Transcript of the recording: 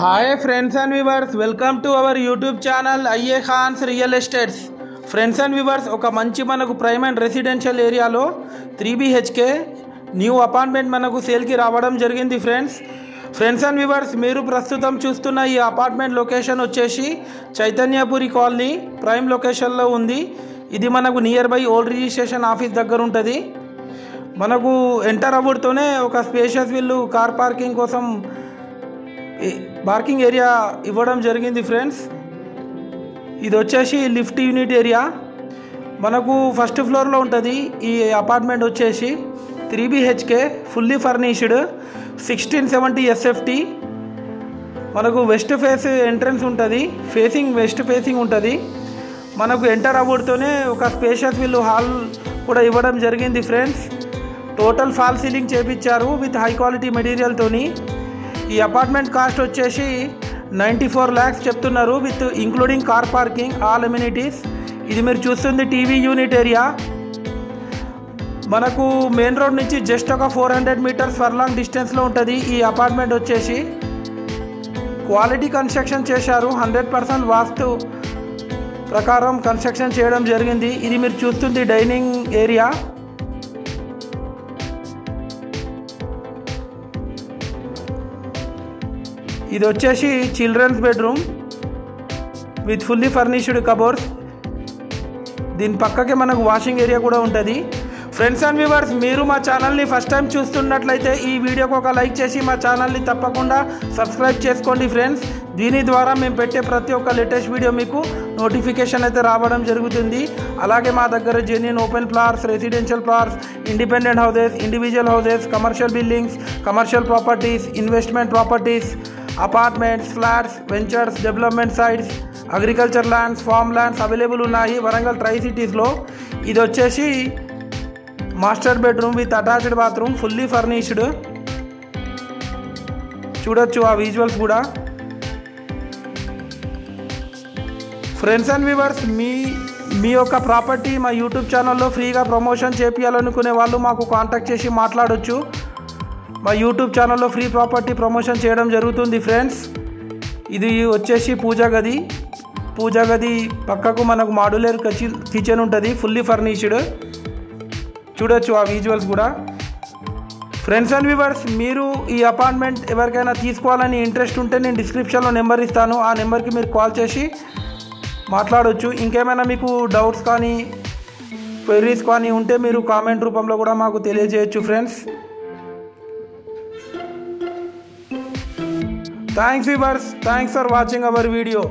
Hi friends and viewers, welcome to our YouTube channel IA Khans Real Estates. Friends and viewers, ఒక మంచి మనకు prime and residential ఏరియాలో 3 BHK new apartment మనకు సేల్కి రావడం జరిగింది. ఫ్రెండ్స్ అండ్ వ్యూవర్స్, మీరు ప్రస్తుతం చూస్తున్న ఈ అపార్ట్మెంట్ లొకేషన్ వచ్చేసి చైతన్యపురి కాలనీ ప్రైమ్ లొకేషన్లో ఉంది. ఇది మనకు near by old registration office దగ్గర ఉంటుంది. మనకు ఎంటర్ అవ్వడంతోనే ఒక స్పేషియస్ విల్లు కార్ పార్కింగ్ కోసం పార్కింగ్ ఏరియా ఇవ్వడం జరిగింది. ఫ్రెండ్స్, ఇది వచ్చేసి లిఫ్ట్ యూనిట్ ఏరియా మనకు ఫస్ట్ ఫ్లోర్లో ఉంటుంది. ఈ అపార్ట్మెంట్ వచ్చేసి 3 BHK ఫుల్లీ ఫర్నిష్డ్ 1670 SFT. మనకు వెస్ట్ ఫేస్ ఎంట్రన్స్ ఉంటుంది, వెస్ట్ ఫేసింగ్ ఉంటుంది. మనకు ఎంటర్ అవ్వడంతోనే ఒక స్పేషియస్ విల్లు హాల్ కూడా ఇవ్వడం జరిగింది. ఫ్రెండ్స్, టోటల్ ఫాల్ సీలింగ్ చేపించారు విత్ హై క్వాలిటీ మెటీరియల్తోని. ఈ అపార్ట్మెంట్ కాస్ట్ వచ్చేసి 94 lakhs చెప్తున్నారు with including car parking, all amenities. ఇది మీరు చూస్తుంది టీవీ యూనిట్ ఏరియా. మనకు మెయిన్ రోడ్ నుంచి జస్ట్ ఒక 400 meters ఫర్లాంగ్ డిస్టెన్స్లో ఉంటుంది. ఈ అపార్ట్మెంట్ వచ్చేసి క్వాలిటీ కన్స్ట్రక్షన్ చేశారు, 100% వాస్తు ప్రకారం కన్స్ట్రక్షన్ చేయడం జరిగింది. ఇది మీరు చూస్తుంది డైనింగ్ ఏరియా. ఇది వచ్చేసి children's bedroom with fully furnished cupboards. దీని పక్కకే మనకు వాషింగ్ ఏరియా కూడా ఉంటుంది. ఫ్రెండ్స్ అండ్ వ్యూవర్స్, మీరు మా ఛానల్ని ఫస్ట్ టైం చూస్తున్నట్లయితే ఈ వీడియోకి ఒక లైక్ చేసి మా ఛానల్ని తప్పకుండా సబ్స్క్రైబ్ చేసుకోండి. ఫ్రెండ్స్, దీని ద్వారా మేము పెట్టే ప్రతి ఒక్క లేటెస్ట్ వీడియో మీకు నోటిఫికేషన్ అయితే రావడం జరుగుతుంది. అలాగే మా దగ్గర genuine open flats, residential flats, independent houses, individual houses, commercial buildings, commercial properties, investment properties, apartments, flats, ventures, development sites, agriculture lands, farm lands available ఉన్నాయి వరంగల్ ట్రై సిటీస్లో. ఇది వచ్చేసి master bedroom with attached bathroom, fully furnished. చూడొచ్చు ఆ visuals కూడా. Friends and viewers, మీ యొక్క property మా YouTube ఛానల్లో ఫ్రీగా ప్రమోషన్ చేపించాలనుకునే వాళ్ళు మాకు కాంటాక్ట్ చేసి మాట్లాడొచ్చు. మా యూట్యూబ్ ఛానల్లో ఫ్రీ ప్రాపర్టీ ప్రమోషన్ చేయడం జరుగుతుంది. ఫ్రెండ్స్, ఇది వచ్చేసి పూజా గది పక్కకు మనకు మాడ్యులర్ కిచెన్ ఉంటుంది, ఫుల్లీ ఫర్నిష్డ్. చూడొచ్చు ఆ విజువల్స్ కూడా. ఫ్రెండ్స్ అండ్ వ్యూవర్స్, మీరు ఈ అపార్ట్మెంట్ ఎవరికైనా తీసుకోవాలని ఇంట్రెస్ట్ ఉంటే నేను డిస్క్రిప్షన్లో నెంబర్ ఇస్తాను. ఆ నెంబర్కి మీరు కాల్ చేసి మాట్లాడవచ్చు. ఇంకేమైనా మీకు డౌట్స్ కానీ క్వైరీస్ కానీ ఉంటే మీరు కామెంట్ రూపంలో కూడా మాకు తెలియజేయచ్చు. Friends, thanks viewers, thanks for watching our video.